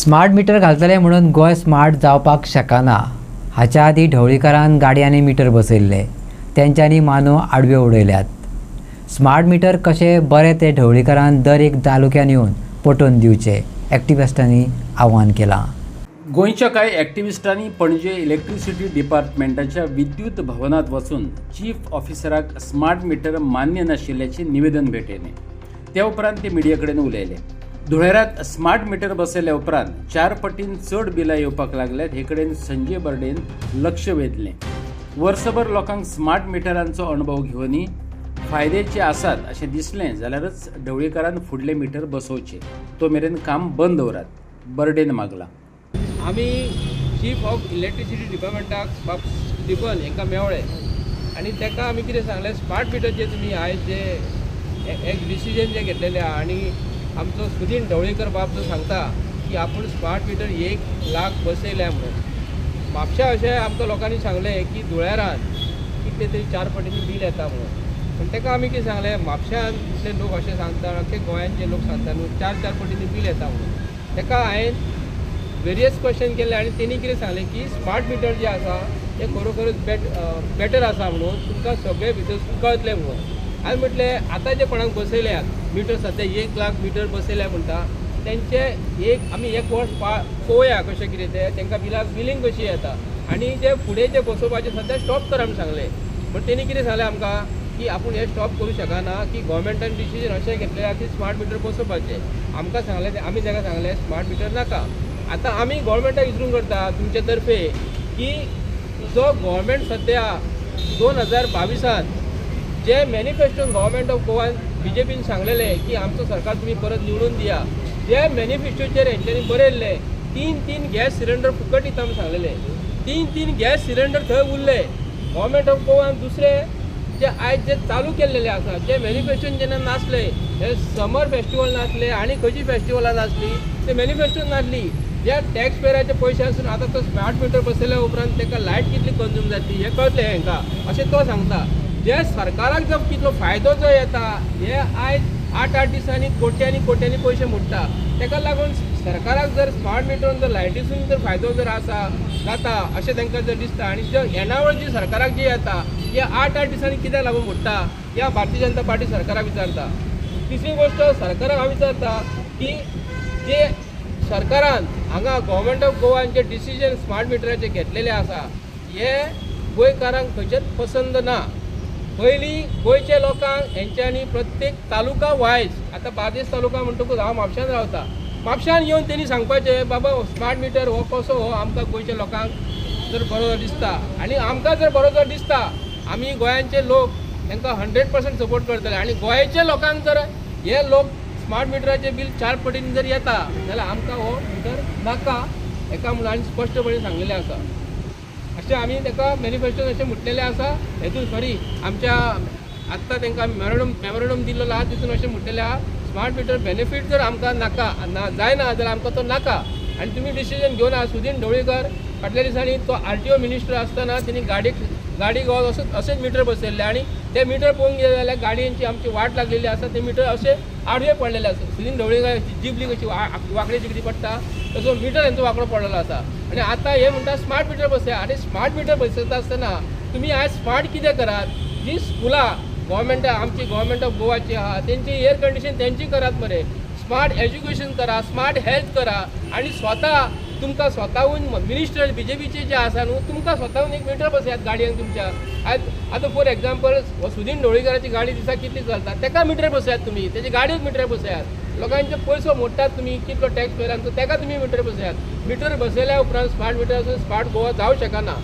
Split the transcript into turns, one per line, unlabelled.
Smart meter घालतले म्हणून गोय स्मार्ट जावपाक शकना। हाच्या आदी ढवळीकरान गाडयांनी मीटर बसयल्ले, तेंच्यांनी मानो आडवे उडयल्यात। स्मार्ट मीटर कशे बरे ते ढवळीकरान दर एक तालुक्यान येवन पटोवन दिवचे, एक्टिविस्टांनी आव्हान केलां।
गोंयच्या कांय एक्टिविस्टांनी पणजे इलेक्ट्रिसिटी डिपार्टमेंटाच्या विद्युत भवनात वचून चीफ ऑफिसराक स्मार्ट मीटर मान्य नाशिल्ल्याचे निवेदन भेटयलें। त्या उपरांत ते मिडिया कडेन उलयले। धुळेरात स्मार्ट मीटर बसयल्या उपरांत 4 पटीन चड बिलां येवपाक लागल्यात, हे कडेन संजय बर्डेन लक्ष वेधलें। वर्सभर लोकांक स्मार्ट मिटरांचो अणभव घेवनी फायद्याचे आसात अशें दिसलें जाल्यारच ढवळीकरान फुडले मीटर बसोवचे, तो मेरेन काम बंद दवरात, बर्डेन मागला।
आमी चीफ ऑफ इलेक्ट्रिसिटी डिपार्टमेंटाक बाब स्टिफन हांकां मेवळे आनी ताका आमी कितें सांगलें, स्मार्ट मिटर जे तुमी आयज जे एक डिसिजन जे घेतलेलें आहा आनी आमचो सुदीन ढवळीकर बाब जो सांगता की आपूण स्मार्ट मिटर 1 लाख बसयल्या म्हणून। म्हापशा अशें आमकां लोकांनी सांगलें की धुळेरान कितले तरी 4 पटींनी बील येता म्हणून, पण ताका आमी कितें सांगलें, म्हापशांतले लोक अशें सांगता, अख्खे गोंयांतले लोक सांगता न्हू 4 पटींनी बील येता म्हणून। ताका हांवें वेरियस क्वेश्चन केले आनी तेणी कितें सांगलें की स्मार्ट मिटर जे आसा ते खरोखरच बेटर आसा म्हणून, तुमकां सगळे भितर कळटलें म्हणून। हांवें म्हटलें आतां जे कोणाक बसयल्यात मिटर, सद्या 1 लाख मिटर बसयल्या म्हणटा तेंचे आमी एक वर्स पळोवया कशें कितें तें तांकां बिलींग कशी येता आनी जे फुडें जे बसोवपाचें सद्या स्टॉप करा म्हण सांगलें। पण तेणी कितें सांगलें आमकां की आपूण हे स्टॉप करूं शकना, की गोवोरमेंटान डिसिजन अशें घेतलें की स्मार्ट मिटर बसोवपाचें। आमकां सांगलें, आमी ताका सांगलें स्मार्ट मिटर नाका। आतां आमी गोवोरमेंटाक विचारून करता तुमचे तर्फे की जो गोवोरमेंट सद्या 2022 जे मॅनिफेस्टोन गव्हर्मेंट ऑफ गोवान BJPन सांगलेलें की आमचो सरकार तुमी परत निवडून दिया, जे मॅनिफेस्टोचेर हेंच्यांनी बरयल्लें 3 गॅस सिलिंडर फुकट दिता म्हूण सांगलेलें। 3 गॅस सिलिंडर थंय उरले। गव्हर्मेंट ऑफ गोवान दुसरे जे आयज जे चालू केल्लेले आसा, जे मॅनिफेस्टोन जेन्ना नासले, हे समर फेस्टिवल नासले आनी खंयची फेस्टिवलां नासली, ते मॅनिफेस्टोन नासली। जे टॅक्स पेयराचे पयशे आसून आतां तो स्मार्ट मिटर बसयल्या उपरांत ताका लायट कितली कंज्यूम जातली हें कळटलें हांकां, अशें तो सांगता। जे सरकाराक जो कितलो फायदो जो येता, हे आयज 8 दिसांनी कोट्यांनी पयशे मोडटा। ताका लागून सरकाराक जर स्मार्ट मिटरून जर लायटीसून जर फायदो जर जाता अशें तांकां जर दिसता, आनी जो येणावळ जी सरकाराक जी येता हे 8 दिसांनी कित्याक लागून मोडटा, ह्या भारतीय जनता पार्टी सरकाराक विचारता। तिसरी गोश्ट सरकाराक हांव विचारता की जे सरकारान हांगा गव्हर्मेंट ऑफ गोवान जे डिसिजन स्मार्ट मिटराचे घेतलेले आसा, हे गोंयकारांक खंयचेच पसंद ना। पयलीं गोंयच्या लोकांक हेंच्यांनी प्रत्येक तालुका वायज, आतां बार्देस तालुका म्हणटकूच हांव म्हापशांत रावता, म्हापशान येवन तेणी सांगपाचें बाबा स्मार्ट मिटर हो कसो हो आमकां गोंयच्या लोकांक जर बरो दिसता, आनी आमकां जर बरो जर दिसता आमी गोंयांचे लोक तांकां 100% सपोर्ट करतले। आनी गोंयच्या लोकांक जर हे लोक स्मार्ट मिटराचें बील 4 पटीन जर येता जाल्यार आमकां हो मिटर नाका, हेका म्हणून आनी स्पश्टपणे सांगलेलें आसा। अशें आमी ताका मॅनिफेस्टोन अशें म्हटलेलें आसा, हेतून सॉरी आमच्या आत्तां तांकां मेमोरंडम दिल्लो आहा, तितून अशें म्हटलेलें आहा स्मार्ट मिटर बेनिफीट जर आमकां नाका जायना जाल्यार आमकां तो नाका। आनी तुमी डिसिजन घेवन आहा। सुदीन ढवळीकर फाटल्या दिसांनी तो RTO मिनिस्टर आसतना तेणी गाडी घेवन अशेंच मिटर बसयल्ले, आनी ते मिटर पळोवंक गेले जाल्यार गाडयांची आमची वाट लागलेली आसा, ते मिटर अशें आडवे पडलेले आसा। सुदीन ढवळीकर जिबली कशी वांकडी जिगडी पडटा तसो मिटर हेंचो वांकडो पडलेलो आसा। आनी आतां हे म्हणटा स्मार्ट मिटर बसया, आनी स्मार्ट मिटर बसयता आसतना तुमी आयज स्मार्ट कितें करात, जी स्कुलां आमची गव्हर्मेंट ऑफ गोवाची आहा तेंची एअर कंडिशन तेंची करात मरे, स्मार्ट एज्युकेशन करा, स्मार्ट हेल्थ करा, आनी स्वता तुमकां स्वताहून मिनिस्टर BJPचे जे आसा न्हू, तुमकां स्वताहून एक मिटर बसयात गाडयांक तुमच्या। आतां फॉर एग्जाम्पल सुदीन ढवळीकराची गाडी दिसा कितली चलता, ताका मिटर बसयात तुमी, तेजी गाडयोच मिटर बसयात। लोकांचे पयसो मोडटात तुमी कितलो टॅक्स पेयरांचो, ताका तुमी मिटर बसयात। मिटर बसयल्या उपरांत स्मार्ट मिटर स्मार्ट गोवा जावं शकना।